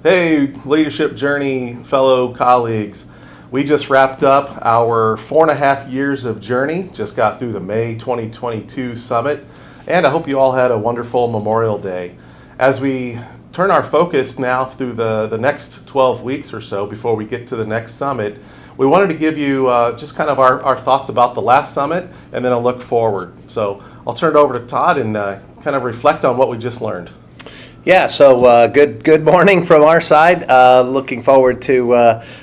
Hey, Leadership Journey fellow colleagues. We just wrapped up our 4.5 years of journey, just got through the May 2022 summit, and I hope you all had a wonderful Memorial Day. As we turn our focus now through the next 12 weeks or so before we get to the next summit, we wanted to give you just kind of our thoughts about the last summit and then a look forward. So I'll turn it over to Todd and kind of reflect on what we just learned. Yeah, so good morning from our side. Looking forward to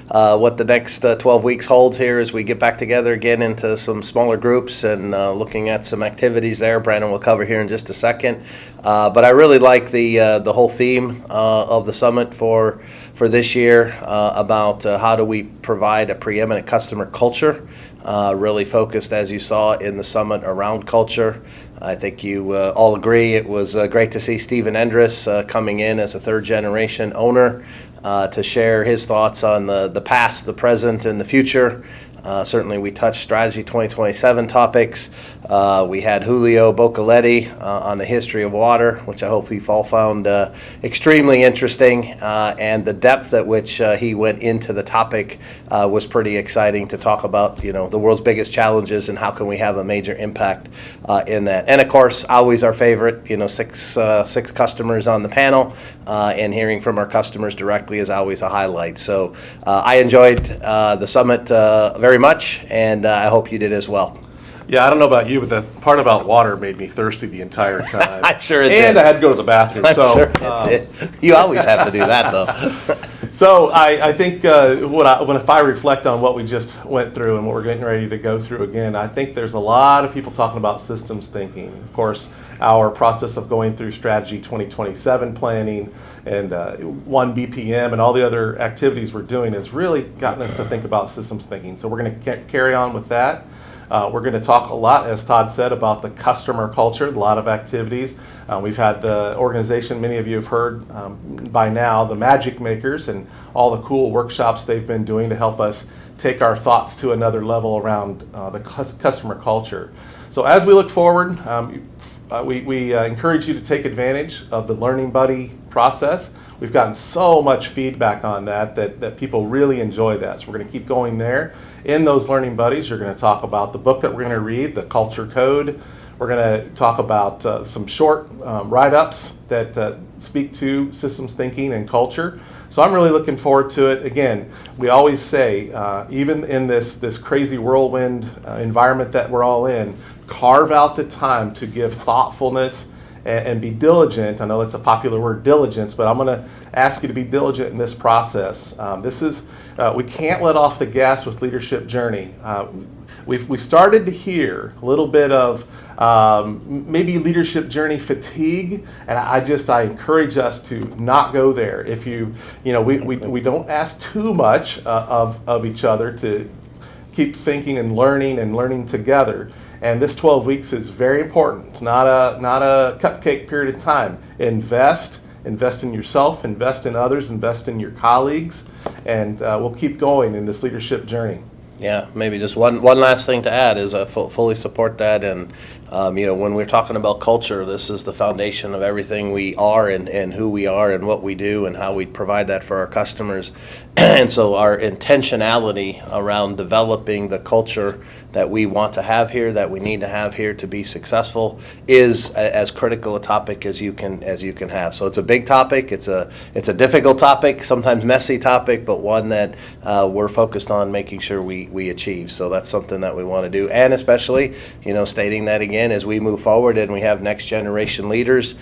what the next 12 weeks holds here as we get back together again into some smaller groups and looking at some activities there. Brandon will cover here in just a second. But I really like the whole theme of the summit for this year about how do we provide a preeminent customer culture. Really focused, as you saw in the summit, around culture. I think you all agree it was great to see Stephen Endress coming in as a third-generation owner to share his thoughts on the past, the present, and the future. Certainly we touched Strategy 2027 topics. We had Julio Bocoletti on the history of water, which I hope you've all found extremely interesting, and the depth at which he went into the topic was pretty exciting to talk about, the world's biggest challenges and how can we have a major impact in that. And of course, always our favorite, six customers on the panel, and hearing from our customers directly is always a highlight. So I enjoyed the summit very much, and I hope you did as well. Yeah, I don't know about you, but the part about water made me thirsty the entire time. I'm sure it did. And I had to go to the bathroom. I'm sure it did. You always have to do that, though. So I think if I reflect on what we just went through and what we're getting ready to go through again, I think there's a lot of people talking about systems thinking. Of course, our process of going through Strategy 2027 planning and 1 BPM and all the other activities we're doing has really gotten us to think about systems thinking. So we're going to carry on with that. We're going to talk a lot, as Todd said, about the customer culture, a lot of activities. We've had the organization, many of you have heard by now, the Magic Makers, and all the cool workshops they've been doing to help us take our thoughts to another level around the customer culture. So as we look forward, we encourage you to take advantage of the Learning Buddy process. We've gotten so much feedback on that people really enjoy that. So we're going to keep going there. In those Learning Buddies, you're going to talk about the book that we're going to read, The Culture Code. We're going to talk about some short write-ups that speak to systems thinking and culture. So I'm really looking forward to it. Again, we always say, even in this crazy whirlwind environment that we're all in, carve out the time to give thoughtfulness and be diligent. I know it's a popular word, diligence, but I'm going to ask you to be diligent in this process. We can't let off the gas with Leadership Journey. We've started to hear a little bit of maybe Leadership Journey fatigue, and I encourage us to not go there. If we don't ask too much of each other to keep thinking and learning together. And this 12 weeks is very important. It's not a cupcake period of time. Invest in yourself, invest in others, invest in your colleagues, and we'll keep going in this leadership journey. Yeah, maybe just one last thing to add is I fully support that. And when we're talking about culture, this is the foundation of everything we are and who we are and what we do and how we provide that for our customers. And so our intentionality around developing the culture that we want to have here, that we need to have here to be successful, is as critical a topic as you can have. So it's a big topic. It's a difficult topic, sometimes messy topic, but one that we're focused on making sure we achieve. So that's something that we want to do, and especially stating that again as we move forward and we have next generation leaders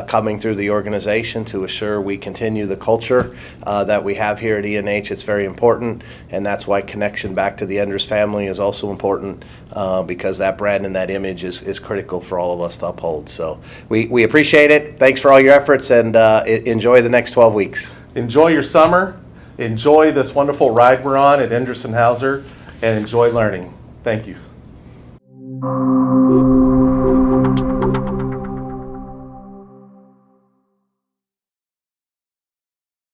coming through the organization to assure we continue the culture that we have here at ENH. It's very important, and that's why connection back to the Endress family is also important, because that brand and that image is critical for all of us to uphold. So we appreciate it. Thanks for all your efforts, and enjoy the next 12 weeks. Enjoy your summer. Enjoy this wonderful ride we're on at Endress & Hauser, and enjoy learning. Thank you.